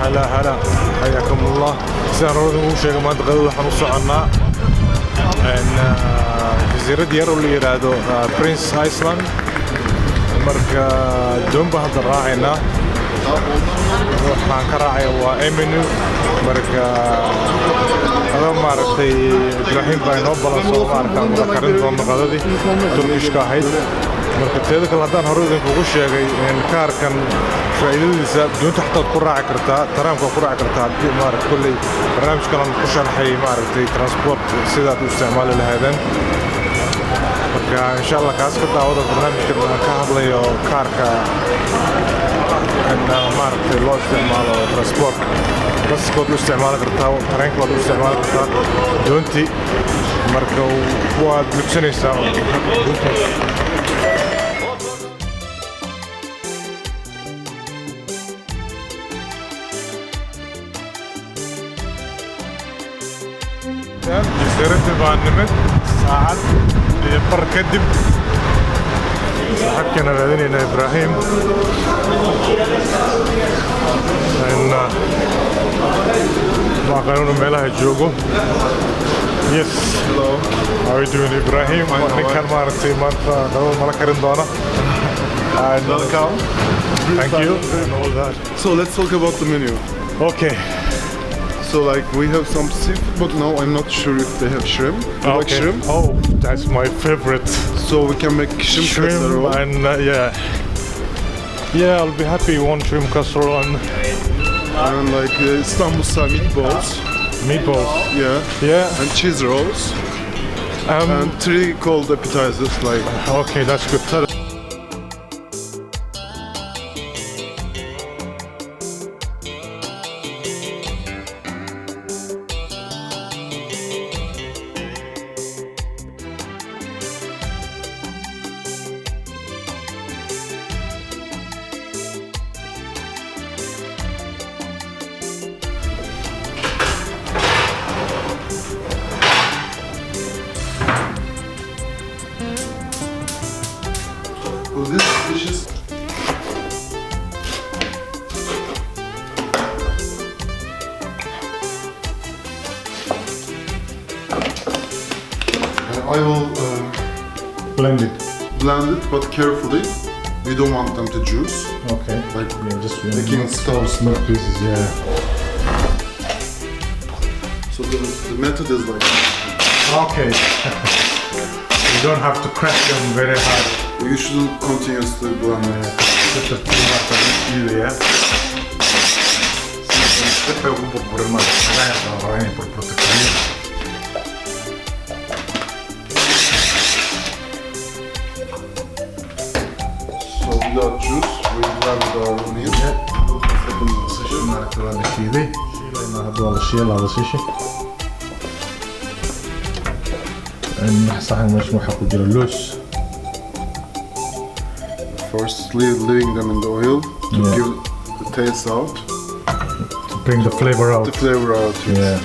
هلا حياكم الله. سaan hore ugu sheegay maanta qadada waxaan u soconaa jasiirad yar oo la yiraahdo Prince Island. marka doon baan hadda raacaynaa. waxaan ka raacayaa waa Eminu. marka qadada maaragtay Ibrahim baa inoo balanso maaragtaa wada karin doona qadadii Turkishka ahayd. marka teeda kale haddaan hore idinkugu sheegay kaarkan faa'iidadiisa doonta xataa ku raaci kartaa, taraamka ku raaci kartaa haddii maaragtay kolley barnaamijkan ku sharaxay maaragtay transport sidaad u isticmaali lahaydeen. marka insha Allah kaas ka daawada barnaamijkan aan ka hadlayo kaarka maaragtay loo isticmaalo transport. baskood u isticmaali kartaa, tareenkood u isticmaali kartaa, doontii marka waad gudsanaysaa. جزيرة بانمت ساعات بركدب حكينا لدينا إبراهيم إن ما قانون ميلها جوجو. Yes. Hello. How are you doing, Ibrahim? كان مارتي مارتا دول ملكرين دونا. Welcome. Thank you. And all that. So let's talk about the menu. Okay. So like we have some seafood, but no, I'm not sure if they have shrimp. You like shrimp? Oh, that's my favorite. So we can make shrimp casserole. And yeah, I'll be happy one shrimp casserole and like Istanbul style meatballs. Meatballs. Yeah. And cheese rolls. And 3 cold appetizers like. Okay, that's good. Well, this dish is I will blend it, but carefully. We don't want them to juice. Okay. Like just making stuff. Small pieces, yeah. So the method is like. Okay. You don't have to crack them very hard. You should continuously blend it. Just a few more yeah. So without juice, we grab it our meat. Second position. First, leaving them in the oil to give the taste out. To bring the flavor out. The flavor out. Yeah.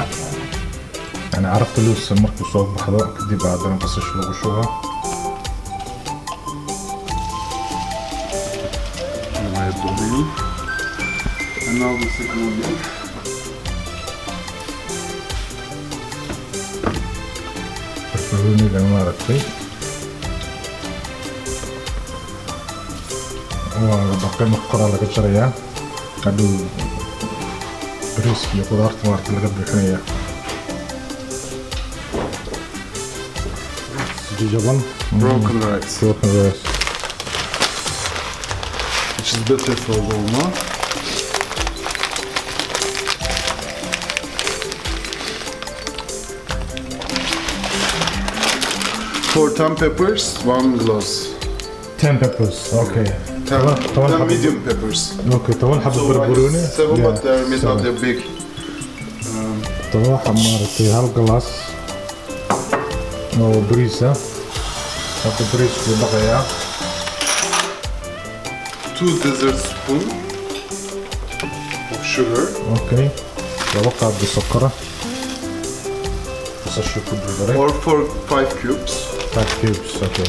أنا عرفت لوس مركو صوب بحضر كدي بعد أنا قصش بقشوها. And now the second one. Pepperoni dan maracay. وباقي مقرا laga jaraya haduu bariiska iyo qudaarta marka laga bixinayo jaban broken rice which is better for Roma. For 10 peppers, 1 glass. 10 peppers, okay. 10 medium peppers. Okay, طبعا حبة بربروني. 7 but they're not that big. طبعا حمارتي هالجلاس أو بريسة. حط بريس في بقية. 2 dessertspoon of sugar. Okay. وبقى بالسكرة. بس الشوكو بالبريك. Or for 5 cubes. 5 cubes, okay.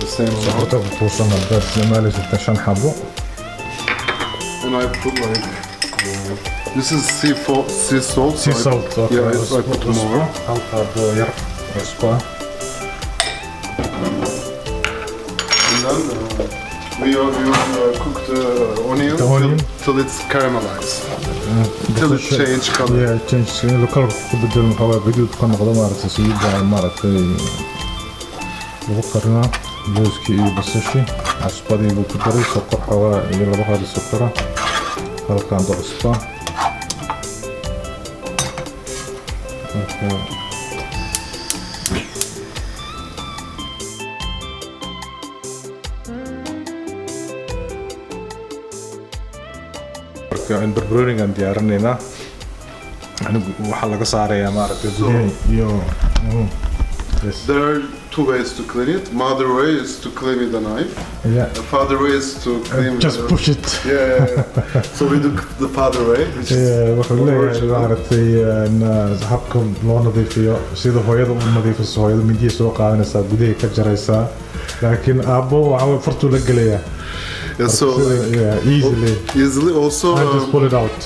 The same amount. سكرتها بتوصلنا بس لما لازم عشان حبه. And I put like This is sea salt. Sea salt. Okay. Yeah, I put more. Halkaad yar cusbo ah. And then we cook the onion, The onion. till it's caramelized. Till it change color. Yeah, change color ku bedel maxaa gaduud ka noqdo maaragtay saliidda maaragtay lagu qarnaa looskii iyo basashii cusbadii buu ku daray sokor xoogaa iyo laba qaado sokora halkaan do cusba in barbarooniga aan diyaarinaynaa waxaa laga saarayaa maaragtay gudaha iyo There are two ways to clean it. Mother way is to clean with a knife. yeah. The father way is to clean with Just a... push it. Yeah. So we do the father way, which is wuxuu leeyahay maaragtay habka loo nadiifiyo sida hooyada u nadiifiso hooyada mindiya soo qaadanaysaa gudaha ka jaraysaa laakiin aabbo waxa fartuu la gelayaa so easily easily also and just pull it out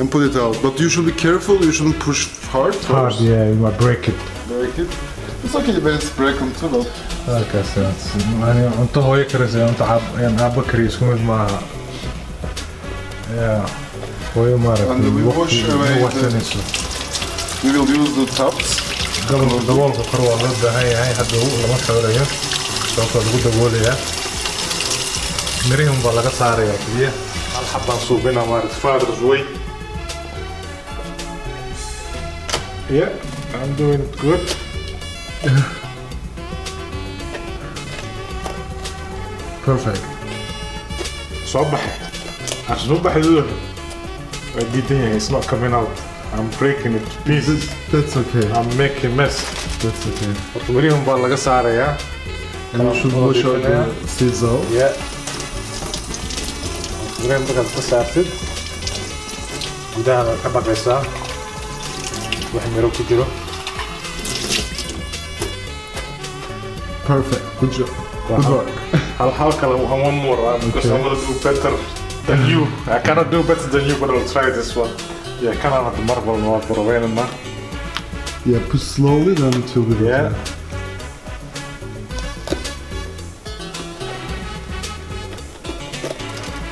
and put it out. But you should be careful. You shouldn't push hard. hard yeah you might break it Break it. It's okay when it's broken too, but halkaas yani cunto hooyo karaysa cunto aabbo kariyo isku mid maaha hooyo And we wash away waqti we will use the tops. daboolka kor waa loo baahan yahay hadda lama xoorayo sababtoo lagu daboolayaa mirihin baa laga saarayaa keliya hal xabaan suubina maaragtay father's way yeah I'm doing it good perfect soo baxay soo baxay I didn't it's not coming out I'm breaking it to pieces That's okay. I'm making mess That's okay. horta mirihin baa laga saarayaa And you should wash out the seeds out. yeah mirihin markaad ka saartid gudaha ka dhaqaysaa wax miro ku jiro Perfect. Good job. Good work. I'll kale one more because I'm gonna do better than you. I cannot do better than you, but I'll try this one. Yeah, kan aan het marble nog proberen maar. Yeah, push slowly then it will be better.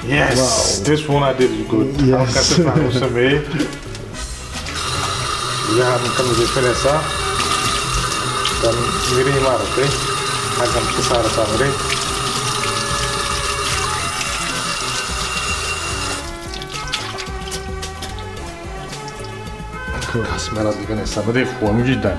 Yeah. Yes, Wow. this one I did good. Yes. Ja, dan kan je finessa. Dan miri maaragtay. Halkan ka saaraysaa miri. Kaas meel aad dhiganaysaa nadiif waa mujidaan.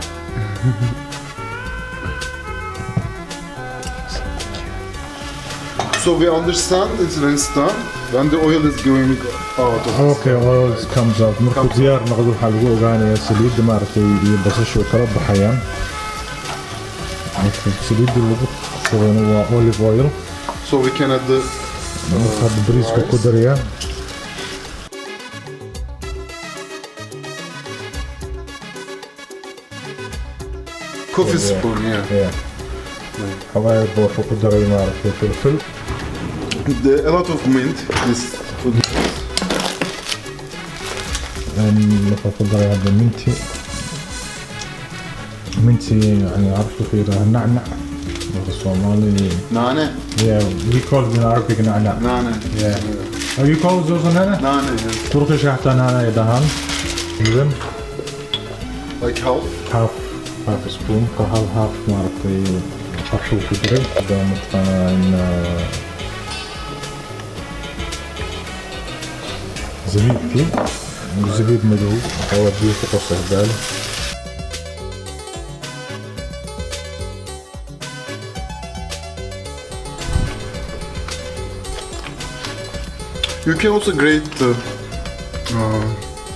So we understand it's when it's done, when the oil is going out of Okay, oil comes out. Markuu diyaar noqdo waxaa lagu ogaanayaa saliidda maaragtay iyo basashu kala baxayaan. Saliidda lagu shubeyna waa olive oil. So we can add the Hadda bariiska ku darayaa. coffee spoon, yeah. Xawaayad baa wuxuu ku daray maaragtay filfil. A lot of mint is put. wuxuu ku daray hadda minti. Minti yani عرفت كيف نعنع. Somali. Nane. Yeah, we call it in Arabic na'na. Nane. Yeah. Are you call it also na'na? Nane, yes. Turkish حتى na'na يدهن. Even Like half. half a spoon or half maaragtay qabshu ku diray. Hadda mataqaana زبيبتي زبيب مدوب أوديه في قصة هبال. You can also grate the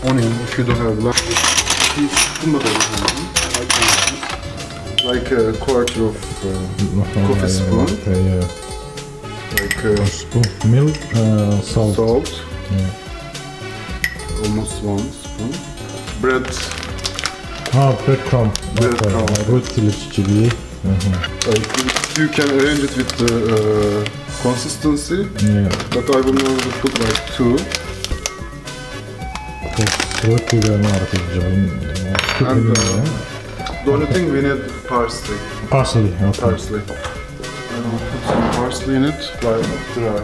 onion if you don't have large piece. Like a quarter of coffee spoon. Like Spoon milk, salt. salt. Yeah. Almost 1 spoon. Bread. Breadcrumb. Breadcrumb. Rötili çiçeği. Like you can arrange it with the consistency. Yeah. But I will normally put like 2. Rootiga maaragtay jaban. And the only thing we need parsley. Parsley, okay. Parsley. And I'll put some parsley in it, like dry.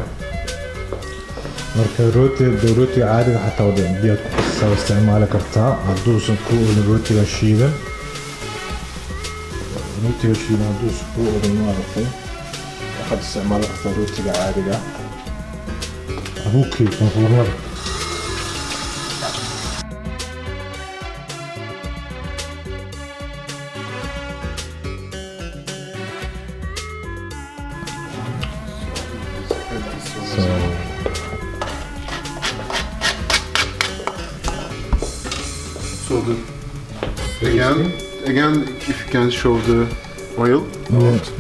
marka rootiga caadiga xataa wada biyaad ku qastaa isticmaali kartaa hadduusan ku oolin rootiga shiidan hadduusan ku oolin maaragtay waxaad isticmaali kartaa rootiga caadiga abuukii konfurnada So again, if you can show the oil.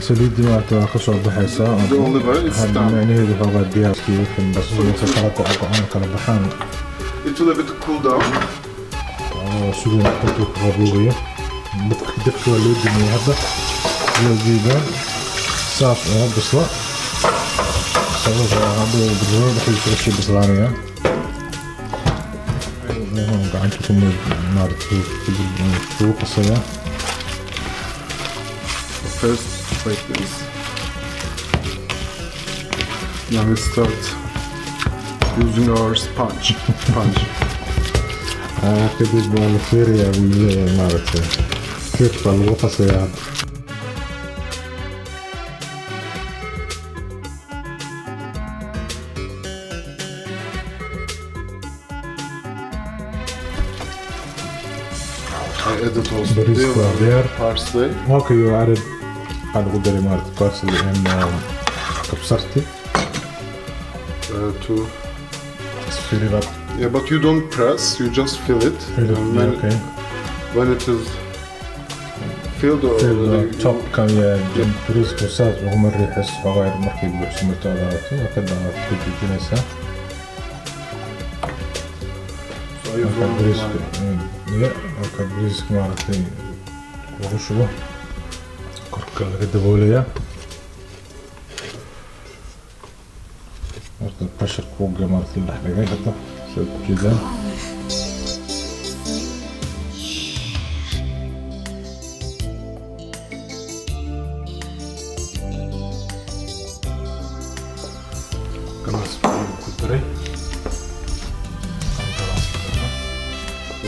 saliidii maaragtay waa ka soo baxaysaa The olive oil is hadda done. macnaheedu xoogaa diyaaskii wixii basmati kala go-aan kala baxaan It will a bit cool down. siduu intuu ku qaboobayo dadka waa loo dumiyey hadda iyo geedaan saas oo bisla sababta hadda birrada dhexdiisa kasii bislaanayaan gacanta ku maaragtay kugu qasayaa First, like this. Now we start using our sponge. kadib waa la feerayaa buu leeyahay maaragtay keek baa lagu qasayaa hadda I added also Bariis waa diyaar. parsley. Okay, you added waxaa lagu daray maaragtay parsley and kabsarti To just fill it up yeah, but you don't press. You just fill it. fill it And when, okay when it is filled, fill the you- top kan bariisku saas uguma riixis xoogaa markay buuxsamato aad aragto kadib aad ku dejinaysaa so you marka roll bariiska it. marka bariiska maaragtay lagu shubo korka laga daboolayaa marka bashar kuuga maaragtay la dhex dhigay hadda soo jeedaan galaas buu ku daray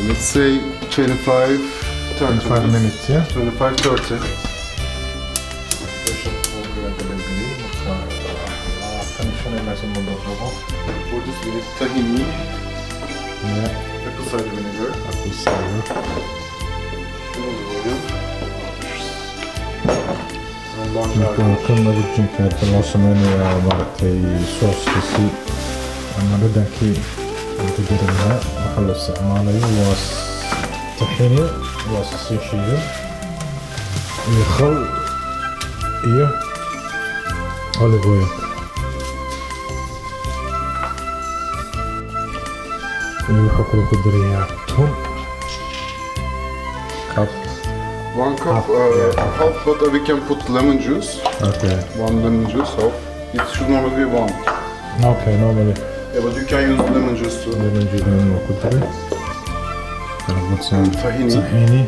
Let's say 25, 30 5 minutes yeah 25, 30. For this we need tahini, apple cider vinegar, and long garlic. kan lagu jinkaata loo sameynayaa maaragtay sooskiisi ama dhadhankii aan ku jiri lahaa waxa la isticmaalayo waa taxini waa sii shiidan iyo khal iyo olive oil iyo waxaa kaloo ku darayaa tun cup 1 cup, Half, yeah. half, but we can put lemon juice. okay 1 lemon juice, half. It should normally be 1. okay normally Yeah, but you can use lemon juice too. lemon juice waa ku daray kala budsan Tahini. tahini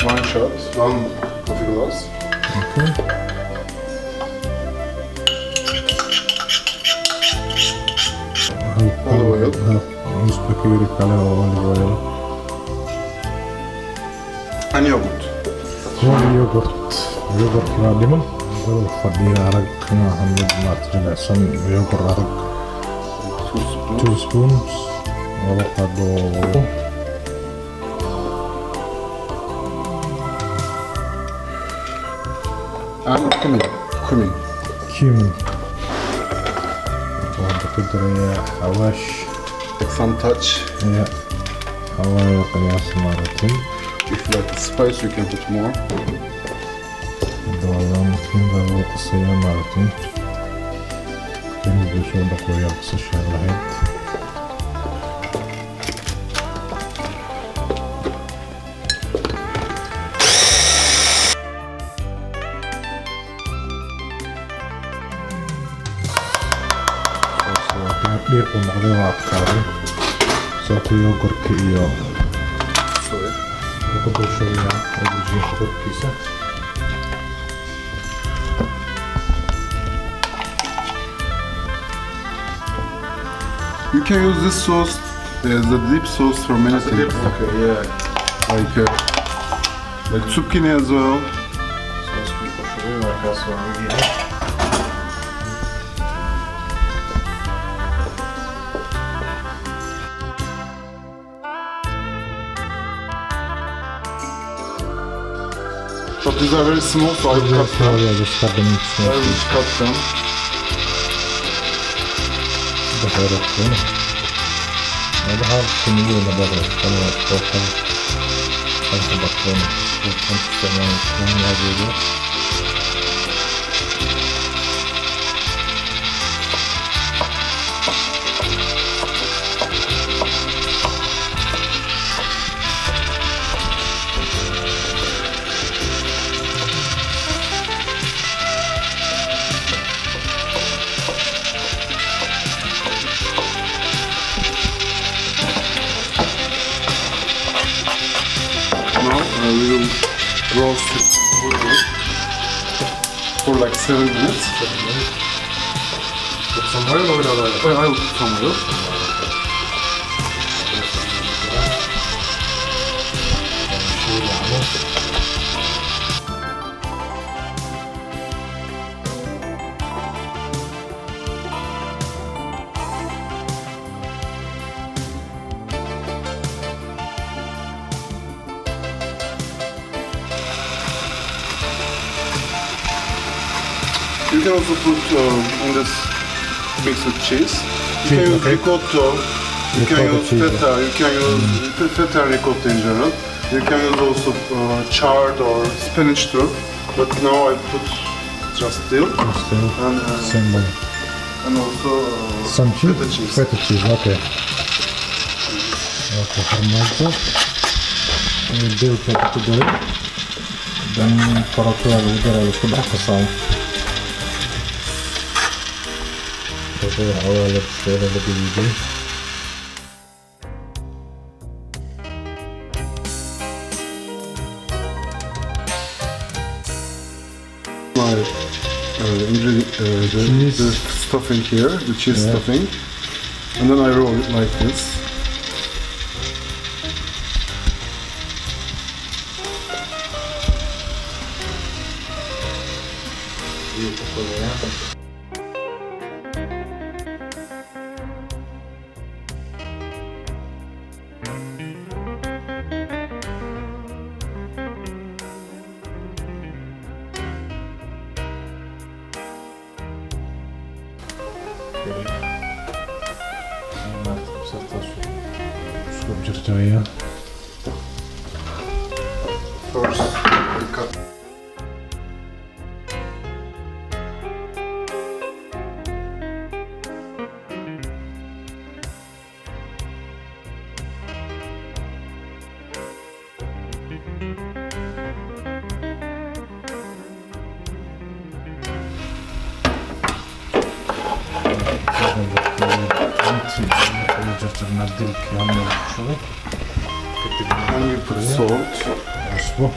1 shot, 1 coffee glass. okay Olive oil. Mustaqiri kale oo olive oil. And yogurt. Waa yogurt. Yogurt waa dhiman. Gobol fadhiya arag maahan mid maad jilicsan yogurt arag 2 spoons. Laba qaado And cumin. cumin. Waxaan ku darayaa xawaash. Like some touch. Ya. Xawaayo qiyaas maaragtay. If you like the spice, you can put more. Doolan kinga lagu qasaya maaragtay. Kinga soo dhaqooyaa qasasha lahayd. Dhiiq uu noqday waa adkaaday sababta yogurka iyo Budur şöyle öbürcüğü 4 pizza. You can use this sauce as a dip sauce for many things. Okay, yeah. Like zucchini as well. Sos bir koşuluyor arkadaşlar. Yine. But these are very small, so I cut them. Oraya gösterdim içine. I will cut them. Daha öğretti değil mi? Daha şimdi yine böyle bana ortam sanki baktığım ortam sistemler işlemler geliyor. Now I will roast it for like 7 minutes. Put some oil or not? I will put some oil. You can also put in this mix with cheese. You can use ricotta, you can Ricotta use cheese, feta, you can use feta and ricotta in general. You can use also chard or spinach too. But now I put just dill and, Sen and also some cheese? feta cheese. Feta cheese, okay. Okay, formaggio. Devo tutto dove? Dan paratura vedere lo scoperto sai. Cos'è ora le sfere le dividi? My the stuffing here, the cheese stuffing, and then I roll it like this. Skopčerčavia. First, I cut. And you put salt. Osmo.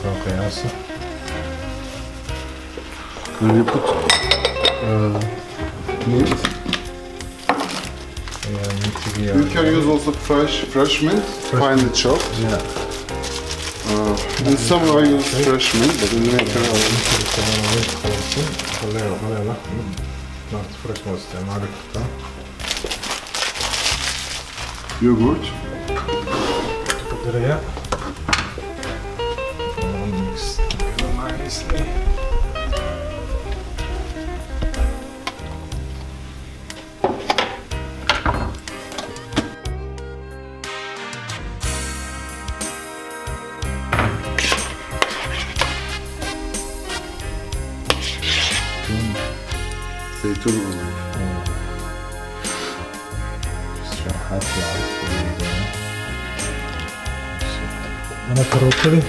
Trochę jasno. And you put meat. Ja nic You can use also fresh mint, finely chopped. Yeah. In summer I use fresh mint, but in winter yogurt. Buraya mix nicely. Zeytin olayı. Şahat ya. Bana karotteri.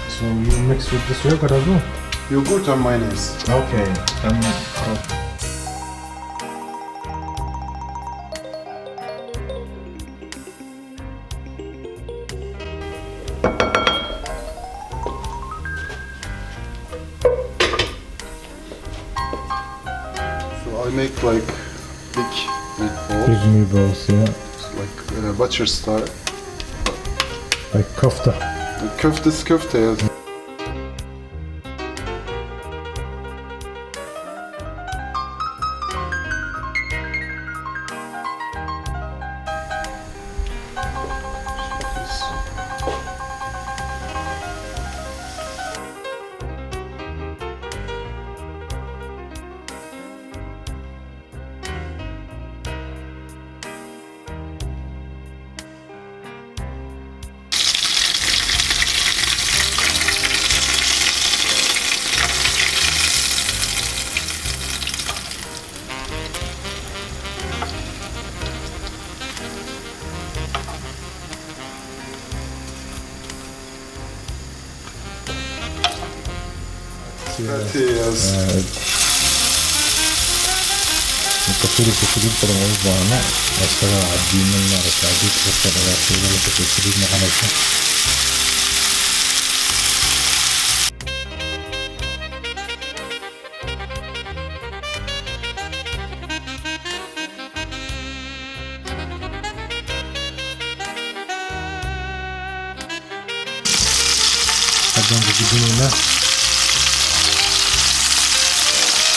So you mix with this yogurt as well? Yogurt and mayonnaise. Okay. And I make like big meatballs, Big meatballs, yeah. like butcher style. Like kofta. Köfte is köfte, yes. Yes. الكثير كثير طبعا وضعنا أشتغل عدين من نعرف عديد كثير على شغل كثير معنا. Again, the beginning.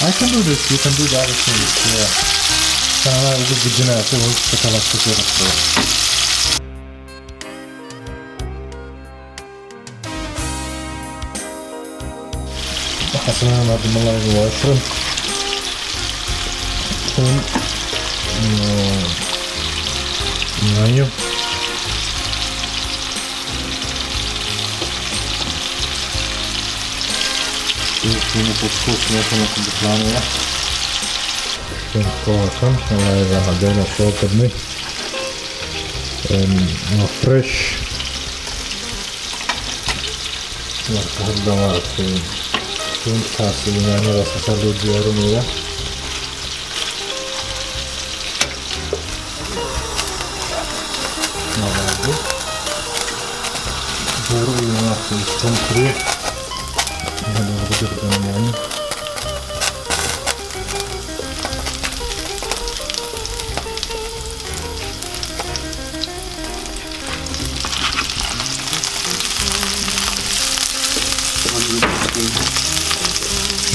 I can do this, you can do the other things, yeah. Sana ugu gidina ako patalastik yaratıyor. Hasana madmalar var. Yayo. Ini podskutnie na tym planie. Ten kołakam, ale zachodzę szokowny. No fresh. Jak to wygląda, ten kasy nie ma zasady diarumia. No dobrze. Diaruję na tym centrum. Ada begitu teman-teman.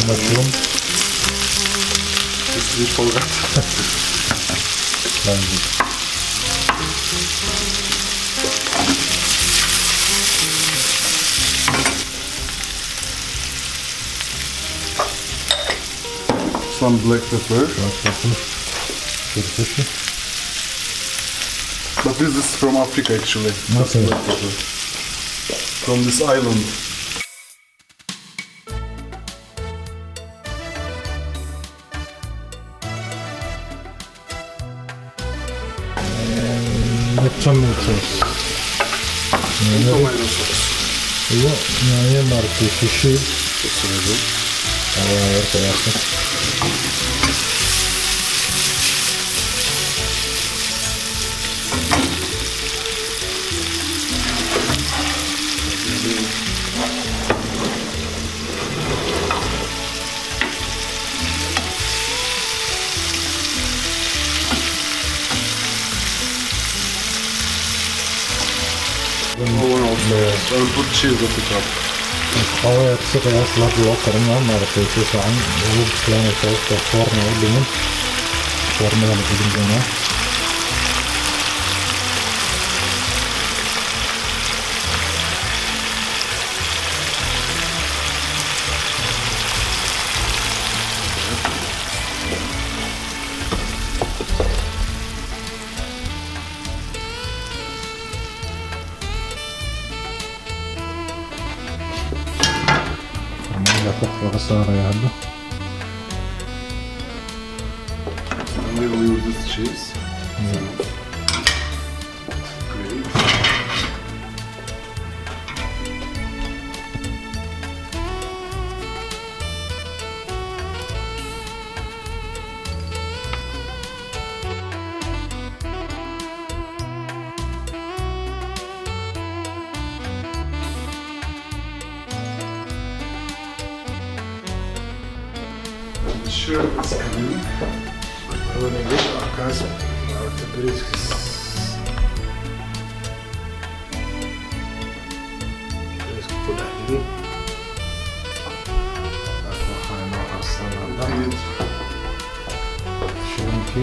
Mushroom. We forgot. Lanjut. Some black pepper. But this is from Africa actually. Okay. Black pepper. From this island. Tomato sauce. Tomato sauce. Iya, nanya marki sushi. Kesinlikle. Awal terasa. And put cheese at the top. Awal setelah lalu karena marki sushi an, lalu kelana sauce warna lemon, warna yang begini. وخسارة يا هلا. And we will use this cheese. Great. The shrimp is coming. Böyle bir arkadaş artık bir bu Bakma hastalardan çünkü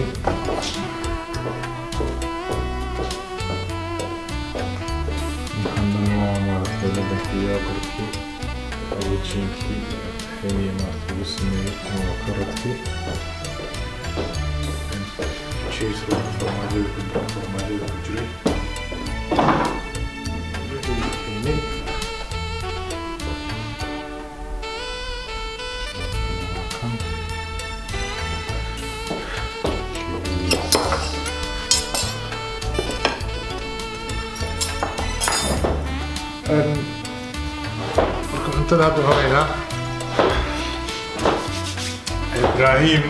محمد وعمر فلدك ياكلك وجينك هي مرت بسمي وكرتك شيء سوى فرماجة الكجري كنت هذا هنا إبراهيم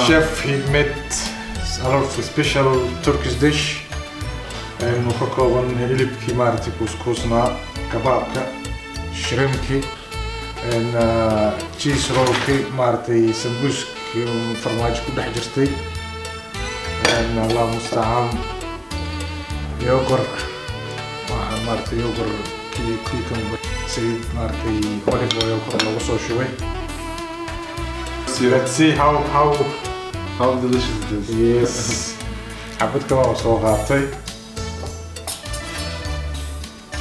chef he made a lot of special Turkish dish and وكوكوبن هيلبكي مارتي كوسكوسنا كبابكا شريمكي and cheese rollكي مارتي سمبوسكي فرماج كل حجرتي and الله مستعان يوغر مارتي يوغر كيكم سيد مارتي اوليف اويل لو سو شوي let's see How delicious it is. yes حبيت كمان سو غاطي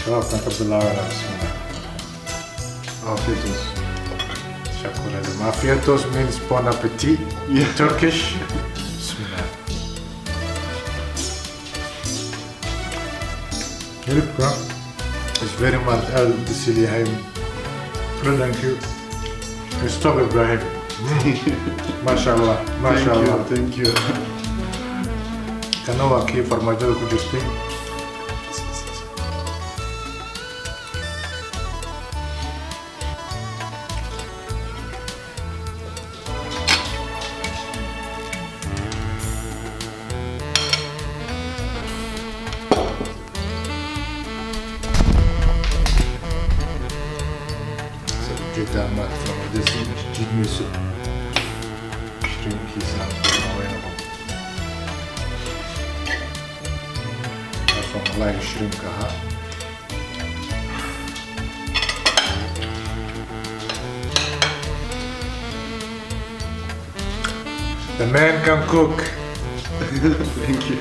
شباب نقبل الله بسم الله Afiyet شكرا لك مافياتوس means bon appetit in Turkish بسم الله Hilipka is very much El Disiliheim. Thank you. Stop Ibrahim. MashaAllah. MashaAllah. Thank you. Kanawa ki farmajada ku jirtay. جدا ما فرمجدسي جد ميسو. شرين كيسان وينهم. عرفوا الله يشرين كها. The man can cook. Thank you.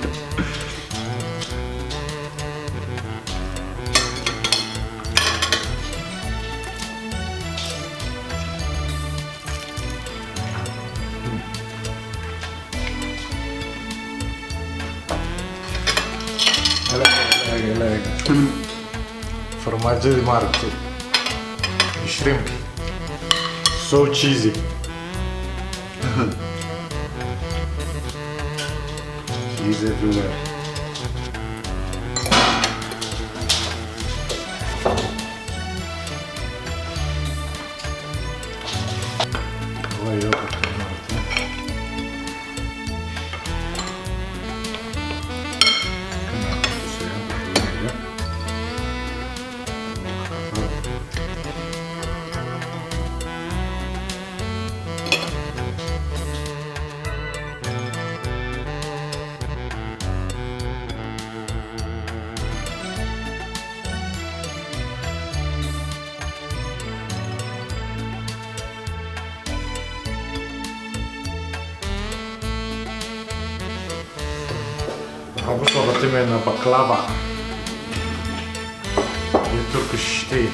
Formaggio di Marte. Shrimp. So cheesy. Cheese everywhere. Poi yogurt di Marte. Habis waktu main baklava, itu Turkish tea.